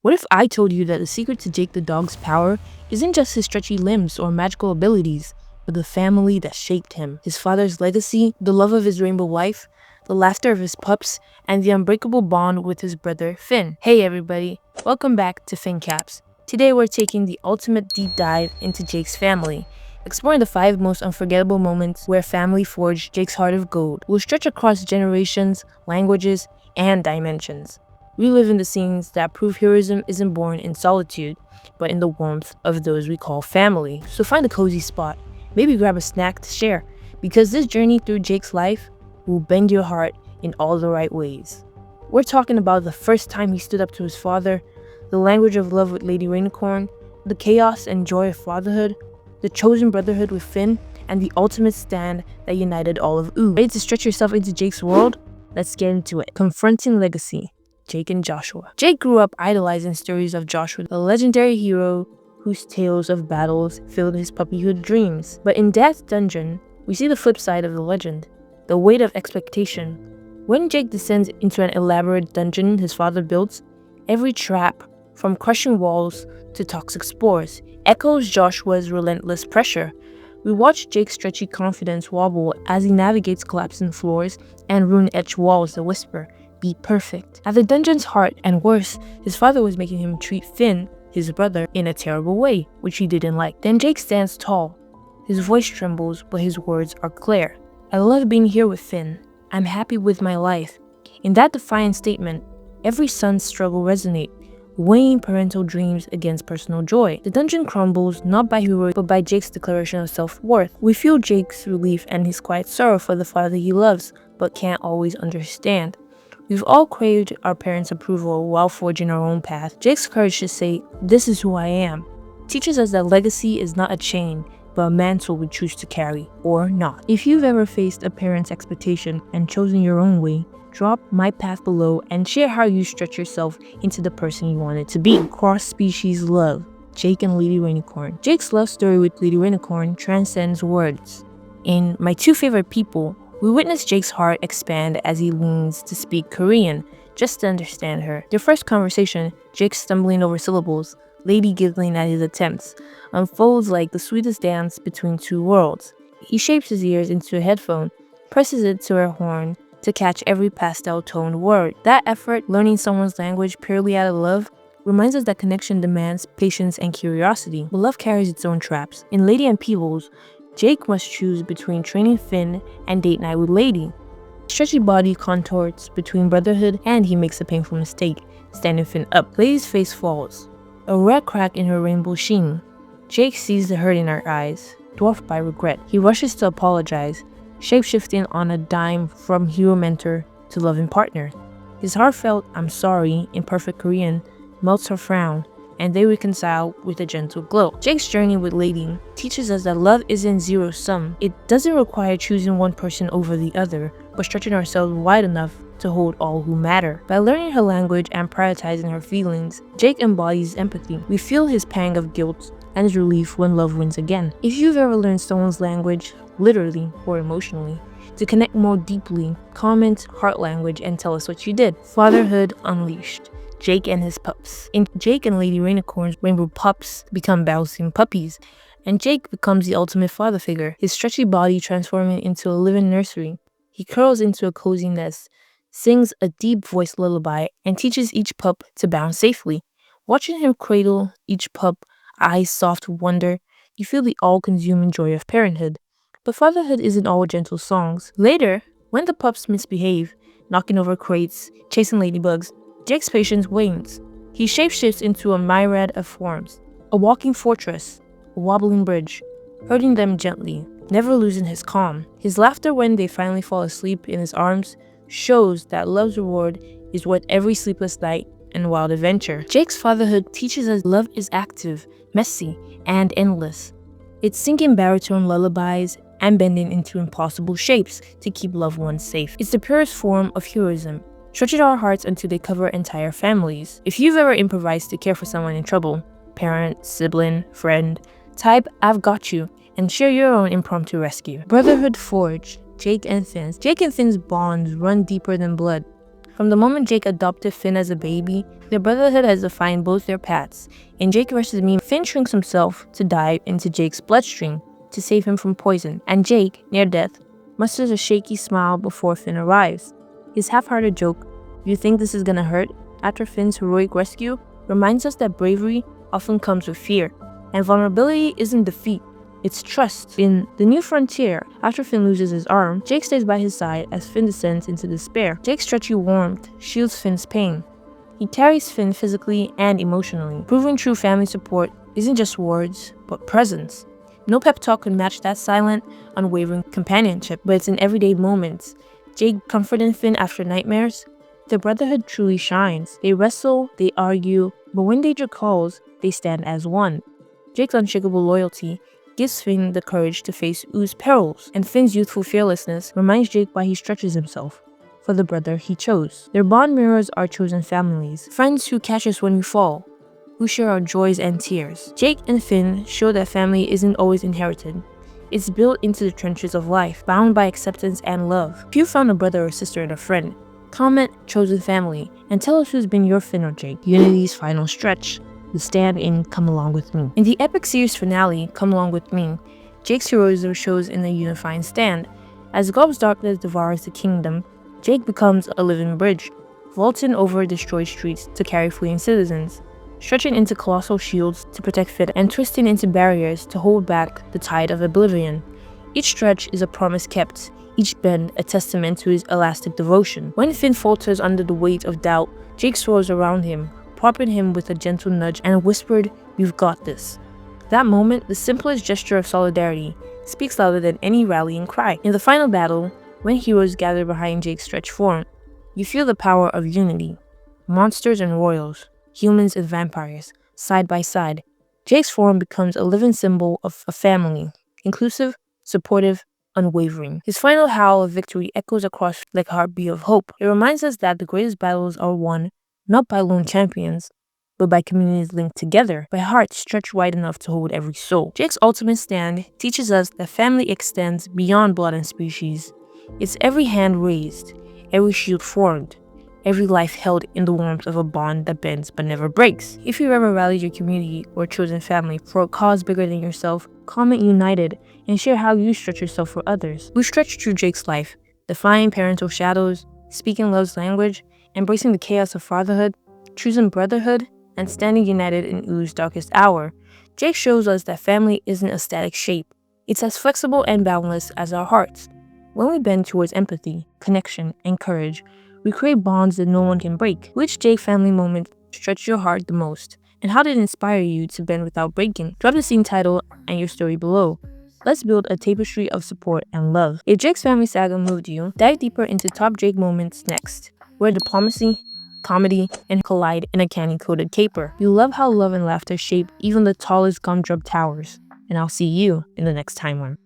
What if I told you that the secret to Jake the dog's power isn't just his stretchy limbs or magical abilities, but the family that shaped him, his father's legacy, the love of his rainbow wife, the laughter of his pups, and the unbreakable bond with his brother Finn. Hey everybody, welcome back to Finn Caps. Today we're taking the ultimate deep dive into Jake's family, exploring the 5 most unforgettable moments where family forged Jake's heart of gold. We'll stretch across generations, languages, and dimensions. We live in the scenes that prove heroism isn't born in solitude, but in the warmth of those we call family. So find a cozy spot, maybe grab a snack to share, because this journey through Jake's life will bend your heart in all the right ways. We're talking about the first time he stood up to his father, the language of love with Lady Rainicorn, the chaos and joy of fatherhood, the chosen brotherhood with Finn, and the ultimate stand that united all of Ooo. Ready to stretch yourself into Jake's world? Let's get into it. Confronting Legacy. Jake and Joshua. Jake grew up idolizing stories of Joshua, the legendary hero whose tales of battles filled his puppyhood dreams. But in Dad's dungeon, we see the flip side of the legend, the weight of expectation. When Jake descends into an elaborate dungeon his father builds, every trap, from crushing walls to toxic spores, echoes Joshua's relentless pressure. We watch Jake's stretchy confidence wobble as he navigates collapsing floors and rune-etched walls that whisper, "Be perfect." At the dungeon's heart, and worse, his father was making him treat Finn, his brother, in a terrible way, which he didn't like. Then Jake stands tall. His voice trembles, but his words are clear. "I love being here with Finn. I'm happy with my life." In that defiant statement, every son's struggle resonates, weighing parental dreams against personal joy. The dungeon crumbles, not by heroic, but by Jake's declaration of self-worth. We feel Jake's relief and his quiet sorrow for the father he loves, but can't always understand. We've all craved our parents' approval while forging our own path. Jake's courage to say, "This is who I am," teaches us that legacy is not a chain, but a mantle we choose to carry, or not. If you've ever faced a parent's expectation and chosen your own way, drop my path below and share how you stretch yourself into the person you wanted to be. Cross-species love. Jake and Lady Rainicorn. Jake's love story with Lady Rainicorn transcends words. In My Two Favorite People, we witness Jake's heart expand as he leans to speak Korean, just to understand her. Their first conversation, Jake stumbling over syllables, Lady giggling at his attempts, unfolds like the sweetest dance between two worlds. He shapes his ears into a headphone, presses it to her horn to catch every pastel-toned word. That effort, learning someone's language purely out of love, reminds us that connection demands patience and curiosity, but love carries its own traps. In Lady and Peebles, Jake must choose between training Finn and date night with Lady. Stretchy body contorts between brotherhood, and he makes a painful mistake, standing Finn up. Lady's face falls, a red crack in her rainbow sheen. Jake sees the hurt in her eyes, dwarfed by regret. He rushes to apologize, shape-shifting on a dime from hero mentor to loving partner. His heartfelt "I'm sorry" in perfect Korean melts her frown, and they reconcile with a gentle glow. Jake's journey with Lady teaches us that love isn't zero-sum. It doesn't require choosing one person over the other, but stretching ourselves wide enough to hold all who matter. By learning her language and prioritizing her feelings, Jake embodies empathy. We feel his pang of guilt and his relief when love wins again. If you've ever learned someone's language, literally or emotionally, to connect more deeply, comment heart language and tell us what you did. Fatherhood Unleashed. Jake and his pups. In Jake and Lady Rainicorn's rainbow pups become bouncing puppies, and Jake becomes the ultimate father figure, his stretchy body transforming into a living nursery. He curls into a cozy nest, sings a deep-voiced lullaby, and teaches each pup to bounce safely. Watching him cradle each pup, eyes soft with wonder, you feel the all-consuming joy of parenthood. But fatherhood isn't all gentle songs. Later, when the pups misbehave, knocking over crates, chasing ladybugs, Jake's patience wanes. He shapeshifts into a myriad of forms, a walking fortress, a wobbling bridge, hurting them gently, never losing his calm. His laughter when they finally fall asleep in his arms shows that love's reward is worth every sleepless night and wild adventure. Jake's fatherhood teaches us love is active, messy, and endless. It's singing baritone lullabies and bending into impossible shapes to keep loved ones safe. It's the purest form of heroism, stretching our hearts until they cover entire families. If you've ever improvised to care for someone in trouble, parent, sibling, friend, type "I've got you" and share your own impromptu rescue. Brotherhood Forged. Jake and Finn's bonds run deeper than blood. From the moment Jake adopted Finn as a baby, their brotherhood has defined both their paths. In Jake vs. Me, Finn shrinks himself to dive into Jake's bloodstream to save him from poison, and Jake, near death, musters a shaky smile before Finn arrives. His half-hearted joke, "You think this is gonna hurt?" after Finn's heroic rescue, reminds us that bravery often comes with fear, and vulnerability isn't defeat, it's trust. In The New Frontier, after Finn loses his arm, Jake stays by his side as Finn descends into despair. Jake's stretchy warmth shields Finn's pain. He carries Finn physically and emotionally, proving true family support isn't just words, but presence. No pep talk can match that silent, unwavering companionship, but it's in everyday moments. Jake comforting Finn after nightmares. The brotherhood truly shines. They wrestle, they argue, but when danger calls, they stand as one. Jake's unshakable loyalty gives Finn the courage to face Oo's perils, and Finn's youthful fearlessness reminds Jake why he stretches himself for the brother he chose. Their bond mirrors our chosen families, friends who catch us when we fall, who share our joys and tears. Jake and Finn show that family isn't always inherited. It's built into the trenches of life, bound by acceptance and love. If you found a brother or sister in a friend, comment chosen family and tell us who's been your Finn or Jake. Unity's final stretch, the stand-in Come Along With Me. In the epic series finale, Come Along With Me, Jake's heroism shows in a unifying stand. As Gob's darkness devours the kingdom, Jake becomes a living bridge, vaulting over destroyed streets to carry fleeing citizens, stretching into colossal shields to protect Finn, and twisting into barriers to hold back the tide of oblivion. Each stretch is a promise kept, each bend a testament to his elastic devotion. When Finn falters under the weight of doubt, Jake soars around him, propping him with a gentle nudge and whispered, "You've got this." That moment, the simplest gesture of solidarity, speaks louder than any rallying cry. In the final battle, when heroes gather behind Jake's stretched form, you feel the power of unity. Monsters and royals, humans and vampires, side by side, Jake's form becomes a living symbol of a family, inclusive, supportive, unwavering. His final howl of victory echoes across like a heartbeat of hope. It reminds us that the greatest battles are won not by lone champions, but by communities linked together, by hearts stretched wide enough to hold every soul. Jake's ultimate stand teaches us that family extends beyond blood and species. It's every hand raised, every shield formed, every life held in the warmth of a bond that bends but never breaks. If you've ever rallied your community or chosen family for a cause bigger than yourself, comment united and share how you stretch yourself for others. We stretched through Jake's life, defying parental shadows, speaking love's language, embracing the chaos of fatherhood, choosing brotherhood, and standing united in Oo's darkest hour. Jake shows us that family isn't a static shape. It's as flexible and boundless as our hearts. When we bend towards empathy, connection, and courage, we create bonds that no one can break. Which Jake family moment stretched your heart the most? And how did it inspire you to bend without breaking? Drop the scene title and your story below. Let's build a tapestry of support and love. If Jake's family saga moved you, dive deeper into top Jake moments next, where diplomacy, comedy, and collide in a candy-coated caper. You love how love and laughter shape even the tallest gumdrop towers. And I'll see you in the next time one.